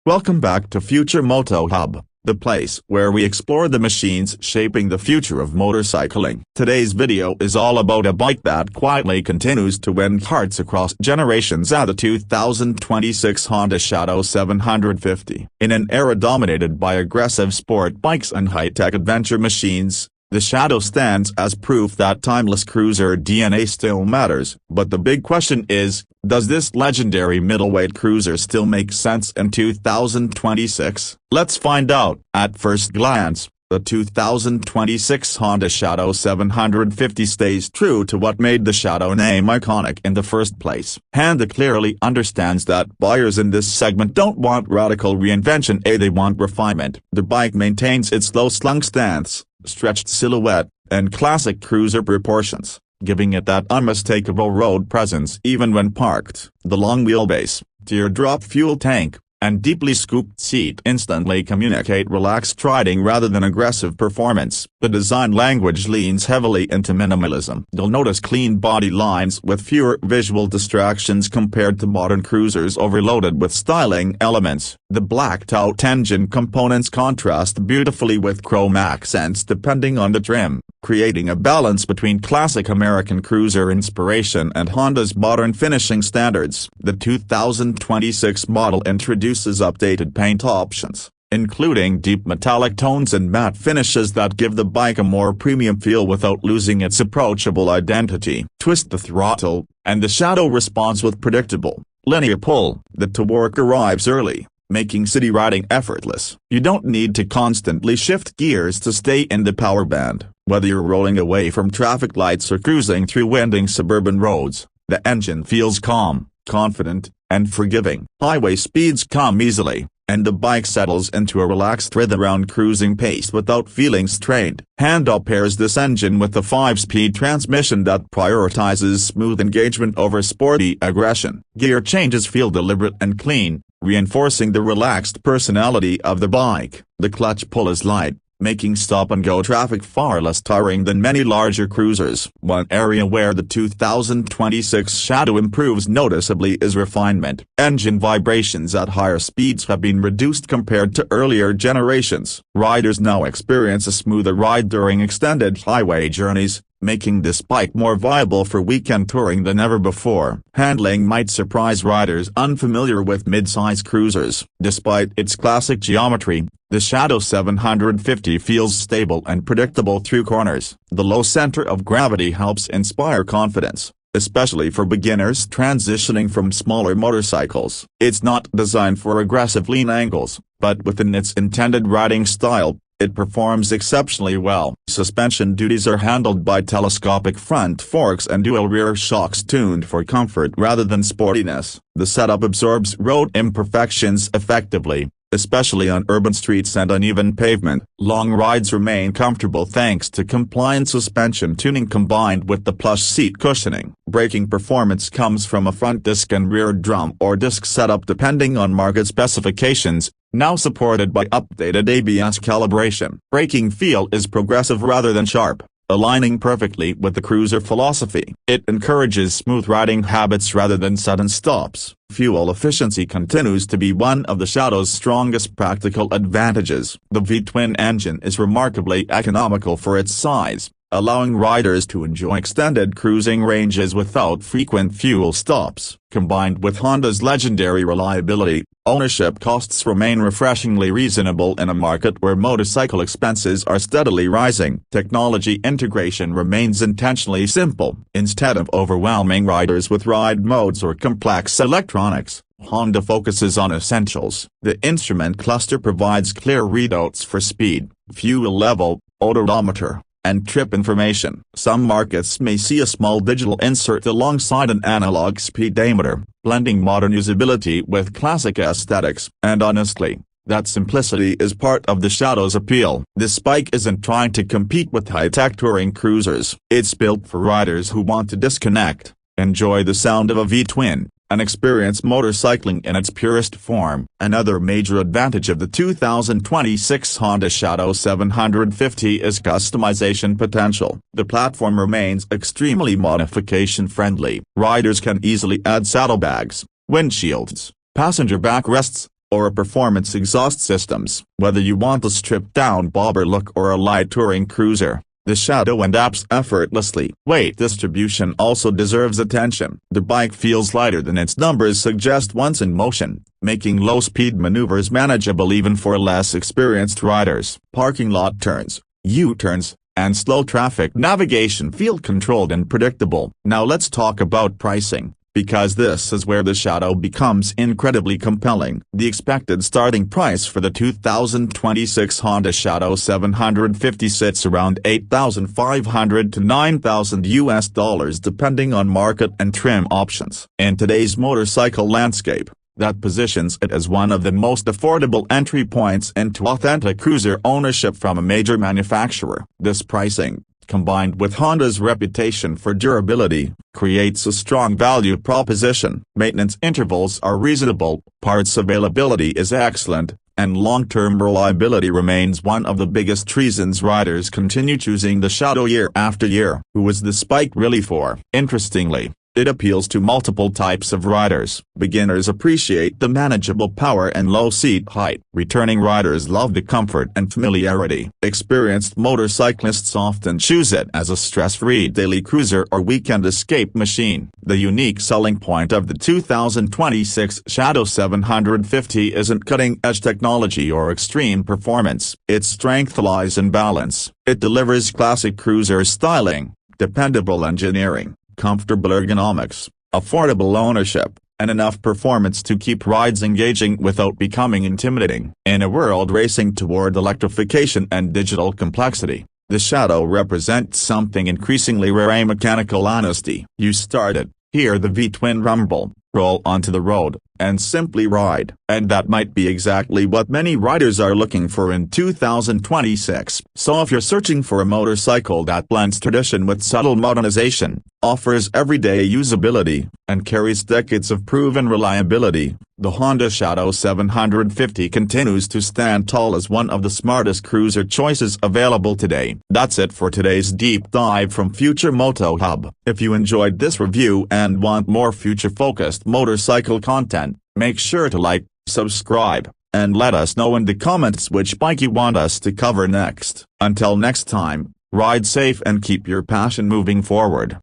Welcome back to Future Moto Hub, the place where we explore the machines shaping the future of motorcycling. Today's video is all about a bike that quietly continues to win hearts across generations at the 2026 Honda Shadow 750. In an era dominated by aggressive sport bikes and high-tech adventure machines, the Shadow stands as proof that timeless cruiser DNA still matters. But the big question is, does this legendary middleweight cruiser still make sense in 2026? Let's find out. At first glance, the 2026 Honda Shadow 750 stays true to what made the Shadow name iconic in the first place. Honda clearly understands that buyers in this segment don't want radical reinvention, they want refinement. The bike maintains its low-slung stance, stretched silhouette, and classic cruiser proportions, giving it that unmistakable road presence even when parked. The long wheelbase, teardrop fuel tank, and deeply scooped seat instantly communicate relaxed riding rather than aggressive performance. The design language leans heavily into minimalism. You'll notice clean body lines with fewer visual distractions compared to modern cruisers overloaded with styling elements. The blacked-out engine components contrast beautifully with chrome accents depending on the trim, creating a balance between classic American cruiser inspiration and Honda's modern finishing standards. The 2026 model introduces updated paint options, including deep metallic tones and matte finishes that give the bike a more premium feel without losing its approachable identity. Twist the throttle, and the Shadow responds with predictable, linear pull. The torque arrives early, making city riding effortless. You don't need to constantly shift gears to stay in the power band. Whether you're rolling away from traffic lights or cruising through winding suburban roads, the engine feels calm, confident, and forgiving. Highway speeds come easily, and the bike settles into a relaxed rhythm around cruising pace without feeling strained. Honda pairs this engine with a 5-speed transmission that prioritizes smooth engagement over sporty aggression. Gear changes feel deliberate and clean, reinforcing the relaxed personality of the bike. The clutch pull is light, making stop-and-go traffic far less tiring than many larger cruisers. One area where the 2026 Shadow improves noticeably is refinement. Engine vibrations at higher speeds have been reduced compared to earlier generations. Riders now experience a smoother ride during extended highway journeys, making this bike more viable for weekend touring than ever before. Handling might surprise riders unfamiliar with mid-size cruisers. Despite its classic geometry, the Shadow 750 feels stable and predictable through corners. The low center of gravity helps inspire confidence, especially for beginners transitioning from smaller motorcycles. It's not designed for aggressive lean angles, but within its intended riding style, it performs exceptionally well. Suspension duties are handled by telescopic front forks and dual rear shocks tuned for comfort rather than sportiness. The setup absorbs road imperfections effectively, especially on urban streets and uneven pavement. Long rides remain comfortable thanks to compliant suspension tuning combined with the plush seat cushioning. Braking performance comes from a front disc and rear drum or disc setup depending on market specifications, now supported by updated ABS calibration. Braking feel is progressive rather than sharp, aligning perfectly with the cruiser philosophy. It encourages smooth riding habits rather than sudden stops. Fuel efficiency continues to be one of the Shadow's strongest practical advantages. The V-twin engine is remarkably economical for its size, allowing riders to enjoy extended cruising ranges without frequent fuel stops. Combined with Honda's legendary reliability, ownership costs remain refreshingly reasonable in a market where motorcycle expenses are steadily rising. Technology integration remains intentionally simple. Instead of overwhelming riders with ride modes or complex electronics, Honda focuses on essentials. The instrument cluster provides clear readouts for speed, fuel level, odometer, and trip information. Some markets may see a small digital insert alongside an analog speedometer, blending modern usability with classic aesthetics. And honestly, that simplicity is part of the Shadow's appeal. This bike isn't trying to compete with high-tech touring cruisers. It's built for riders who want to disconnect, enjoy the sound of a V-twin, and experience motorcycling in its purest form. Another major advantage of the 2026 Honda Shadow 750 is customization potential. The platform remains extremely modification-friendly. Riders can easily add saddlebags, windshields, passenger backrests, or a performance exhaust systems. Whether you want a stripped-down bobber look or a light touring cruiser, the Shadow adapts effortlessly. Weight distribution also deserves attention. The bike feels lighter than its numbers suggest once in motion, making low-speed maneuvers manageable even for less experienced riders. Parking lot turns, U-turns, and slow traffic navigation feel controlled and predictable. Now let's talk about pricing, because this is where the Shadow becomes incredibly compelling. The expected starting price for the 2026 Honda Shadow 750 sits around $8,500 to $9,000 depending on market and trim options. In today's motorcycle landscape, that positions it as one of the most affordable entry points into authentic cruiser ownership from a major manufacturer. This pricing, combined with Honda's reputation for durability, creates a strong value proposition. Maintenance intervals are reasonable, parts availability is excellent, and long-term reliability remains one of the biggest reasons riders continue choosing the Shadow year after year. Who is this bike really for? Interestingly, it appeals to multiple types of riders. Beginners appreciate the manageable power and low seat height. Returning riders love the comfort and familiarity. Experienced motorcyclists often choose it as a stress-free daily cruiser or weekend escape machine. The unique selling point of the 2026 Shadow 750 isn't cutting-edge technology or extreme performance. Its strength lies in balance. It delivers classic cruiser styling, dependable engineering, comfortable ergonomics, affordable ownership, and enough performance to keep rides engaging without becoming intimidating. In a world racing toward electrification and digital complexity, the Shadow represents something increasingly rare: a mechanical honesty. You start it, hear the V-twin rumble, roll onto the road, and simply ride. And that might be exactly what many riders are looking for in 2026. So if you're searching for a motorcycle that blends tradition with subtle modernization, offers everyday usability, and carries decades of proven reliability, the Honda Shadow 750 continues to stand tall as one of the smartest cruiser choices available today. That's it for today's deep dive from Future Moto Hub. If you enjoyed this review and want more future-focused motorcycle content, make sure to like, subscribe, and let us know in the comments which bike you want us to cover next. Until next time, ride safe and keep your passion moving forward.